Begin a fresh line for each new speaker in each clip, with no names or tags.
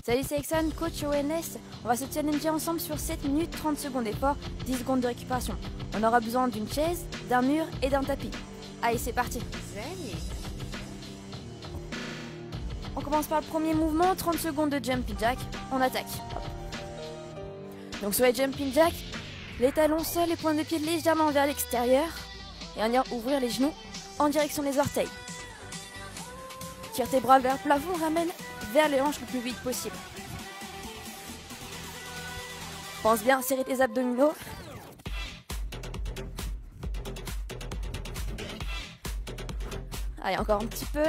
Salut, c'est Exxon, coach au wellness. On va se challenger ensemble sur 7 minutes 30 secondes d'effort, 10 secondes de récupération. On aura besoin d'une chaise, d'un mur et d'un tapis. Allez, c'est parti. On commence par le premier mouvement, 30 secondes de jumping jack. On attaque. Donc sur les jumping jack, les talons seuls, les pointes de pied légèrement vers l'extérieur. Et on ira ouvrir les genoux en direction des orteils. Tire tes bras vers le plafond, ramène vers les hanches le plus vite possible. Pense bien à serrer tes abdominaux. Allez, encore un petit peu.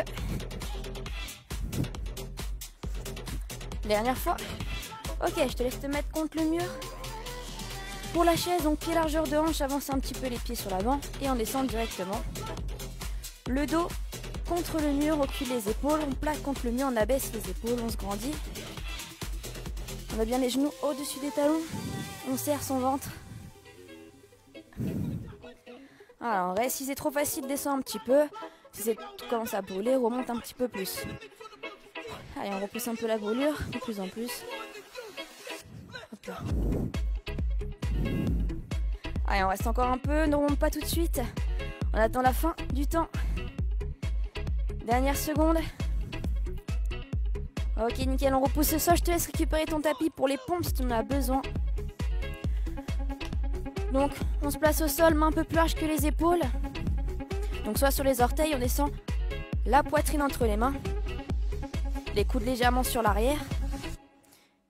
Dernière fois. Ok, je te laisse te mettre contre le mur. Pour la chaise, donc pied largeur de hanche, avance un petit peu les pieds sur l'avant et on descend directement. Le dos contre le mur, recule les épaules, on plaque contre le mur, on abaisse les épaules, on se grandit. On a bien les genoux au-dessus des talons, on serre son ventre. Voilà, on reste. Si c'est trop facile, descend un petit peu. Si tout commence à brûler, remonte un petit peu plus. Allez, on repousse un peu la brûlure, de plus en plus. Hop là. Allez, on reste encore un peu, ne remonte pas tout de suite. On attend la fin du temps. Dernière seconde. Ok, nickel, on repousse le sol. Je te laisse récupérer ton tapis pour les pompes si tu en as besoin. Donc, on se place au sol, main un peu plus large que les épaules. Donc, soit sur les orteils, on descend la poitrine entre les mains. Les coudes légèrement sur l'arrière.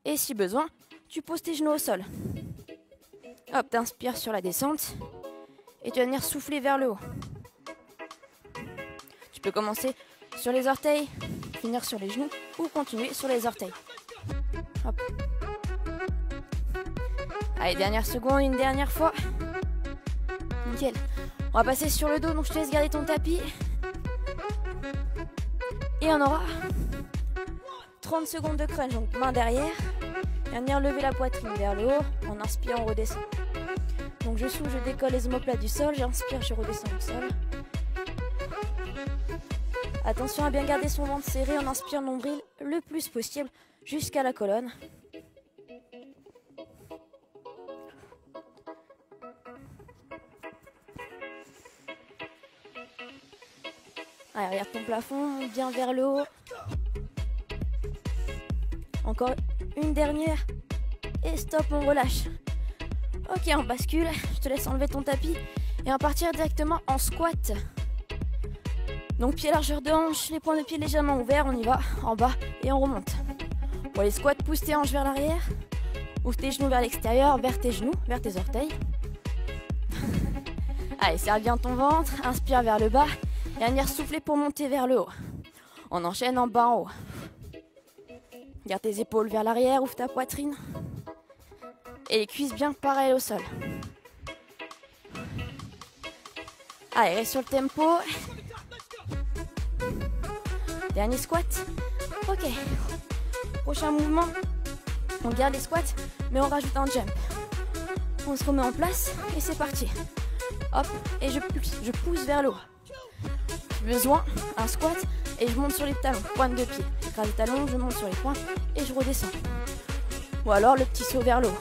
Et si besoin, tu poses tes genoux au sol. Hop, t'inspires sur la descente. Et tu vas venir souffler vers le haut. Tu peux commencer sur les orteils, finir sur les genoux ou continuer sur les orteils. Hop. Allez, dernière seconde, une dernière fois. Nickel. On va passer sur le dos, donc je te laisse garder ton tapis. Et on aura 30 secondes de crunch, donc main derrière. Et on vient lever la poitrine vers le haut. En inspirant, on redescend. Donc je souffle, je décolle les omoplates du sol. J'inspire, je redescends au sol. Attention à bien garder son ventre serré. On inspire le nombril le plus possible jusqu'à la colonne. Allez, regarde ton plafond, bien vers le haut. Encore une dernière. Et stop, on relâche. Ok, on bascule. Je te laisse enlever ton tapis. Et on va partir directement en squat. Donc pied largeur de hanche, les points de pied légèrement ouverts. On y va, en bas et on remonte. Pour les squats, pousse tes hanches vers l'arrière. Ouvre tes genoux vers l'extérieur, vers tes genoux, vers tes orteils. Allez, serre bien ton ventre. Inspire vers le bas. Et à venir souffler pour monter vers le haut. On enchaîne en bas en haut. Garde tes épaules vers l'arrière, ouvre ta poitrine. Et les cuisses bien pareil au sol. Allez, reste sur le tempo. Dernier squat. Ok. Prochain mouvement. On garde les squats, mais on rajoute un jump. On se remet en place et c'est parti. Hop, et je pousse vers le haut. Besoin, un squat et je monte sur les talons, pointe de pied. Je grave les talons, je monte sur les pointes et je redescends. Ou alors le petit saut vers le haut.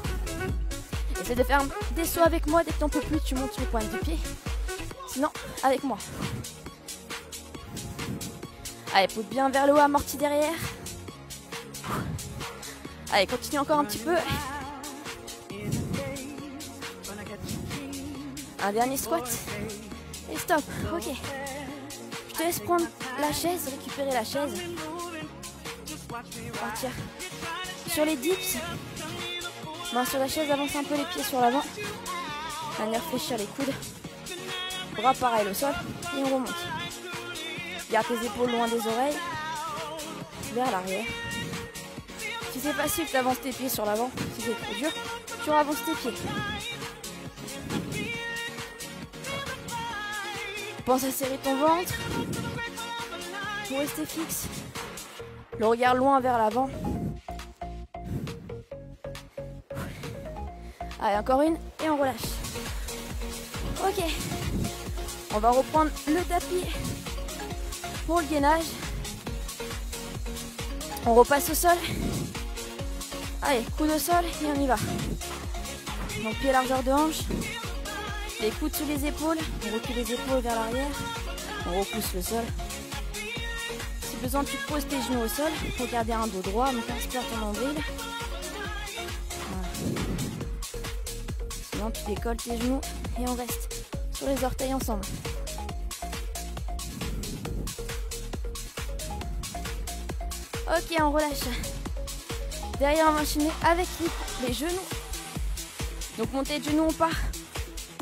Essaie de faire des sauts avec moi, dès que t'en peux plus, tu montes sur les pointes de pied. Sinon, avec moi. Allez, pousse bien vers le haut, amorti derrière. Allez, continue encore un petit peu. Un dernier squat. Et stop, ok. Je te laisse prendre la chaise, récupérer la chaise. Partir sur les dips. Main sur la chaise, avance un peu les pieds sur l'avant. Venir fléchir les coudes. Bras pareil au sol. Et on remonte. Garde tes épaules loin des oreilles. Vers l'arrière. Si c'est facile, tu avances tes pieds sur l'avant. Si c'est trop dur, tu avances tes pieds. Pense à serrer ton ventre pour rester fixe. Le regard loin vers l'avant. Allez, encore une et on relâche. Ok. On va reprendre le tapis pour le gainage. On repasse au sol. Allez, coude au sol et on y va. Donc pied largeur de hanche. Les coudes sous les épaules. On recule les épaules vers l'arrière. On repousse le sol. Si besoin, tu poses tes genoux au sol pour garder un dos droit. Donc inspire ton nombril. Voilà. Sinon, tu décolles tes genoux et on reste sur les orteils ensemble. Ok, on relâche. Derrière, on va enchaîner avec les genoux. Donc montée de genoux, on part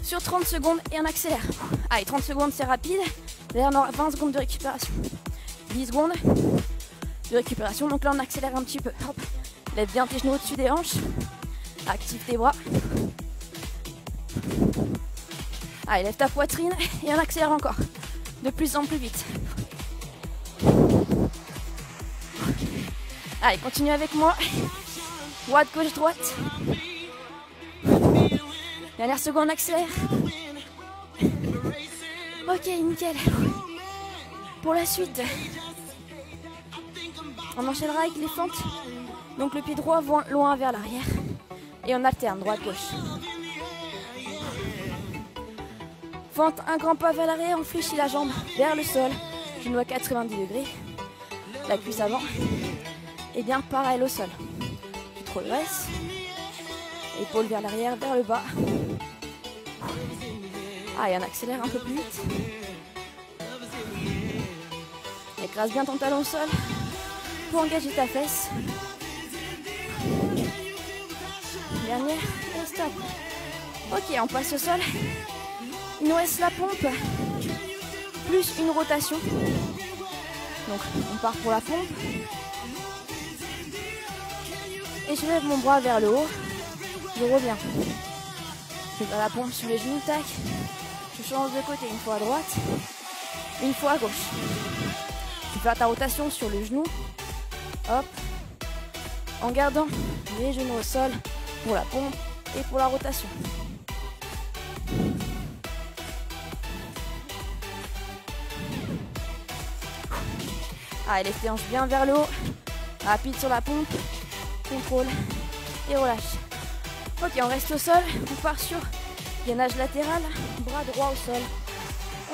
sur 30 secondes et on accélère. Allez, 30 secondes, c'est rapide. Derrière, on aura 20 secondes de récupération. 10 secondes de récupération. Donc là, on accélère un petit peu. Hop. Lève bien tes genoux au-dessus des hanches. Active tes bras. Allez, lève ta poitrine et on accélère encore. De plus en plus vite. Allez, continue avec moi. Droite, gauche, droite. Dernière seconde, on accélère. Ok, nickel. Pour la suite, on enchaînera avec les fentes. Donc le pied droit loin vers l'arrière. Et on alterne, droite-gauche. Fente, un grand pas vers l'arrière, on fléchit la jambe vers le sol. Genou à 90 degrés. La cuisse avant. Et bien pareil au sol. Tu te redresses. Épaules vers l'arrière, vers le bas. Et on accélère un peu plus vite. Écrase bien ton talon au sol pour engager ta fesse. Dernière et stop. Ok, on passe au sol. Il nous reste la pompe plus une rotation. Donc on part pour la pompe. Et je lève mon bras vers le haut. Je reviens. Je fais la pompe sur les genoux, tac. Je change de côté, une fois à droite, une fois à gauche. Tu fais ta rotation sur le genou. Hop. En gardant les genoux au sol pour la pompe et pour la rotation. Allez, les hanches bien vers le haut. Rapide sur la pompe. Contrôle et relâche. Ok, on reste au sol. On part sur gainage latéral. Bras droit au sol.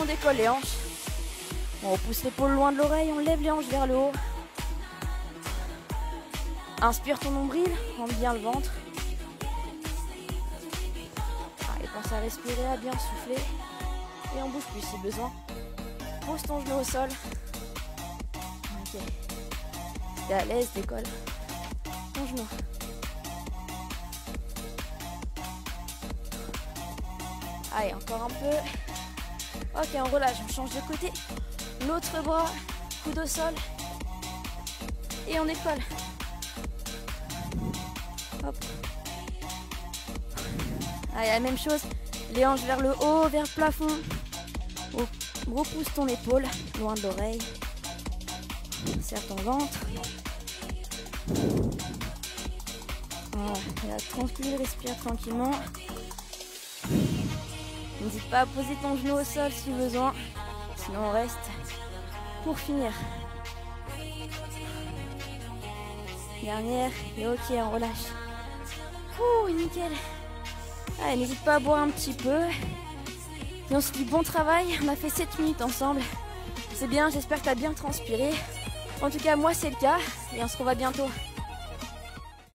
On décolle les hanches. On repousse l'épaule loin de l'oreille. On lève les hanches vers le haut. Inspire ton nombril. Rentre bien le ventre. Allez, pense à respirer, à bien souffler. Et on bouge plus si besoin. Pose ton genou au sol. Ok. T'es à l'aise, décolle ton genou. Allez, encore un peu. Ok, on relâche, on change de côté. L'autre bras, coude au sol. Et on décolle. Hop. Allez, la même chose. Les hanches vers le haut, vers le plafond. Repousse ton épaule, loin de l'oreille. Serre ton ventre. Voilà, tranquille, respire tranquillement. N'hésite pas à poser ton genou au sol si besoin. Sinon on reste pour finir. Dernière. Et ok, on relâche. Ouh, nickel. Allez, n'hésite pas à boire un petit peu. Et on se dit bon travail. On a fait 7 minutes ensemble. C'est bien, j'espère que tu as bien transpiré. En tout cas, moi c'est le cas. Et on se revoit bientôt.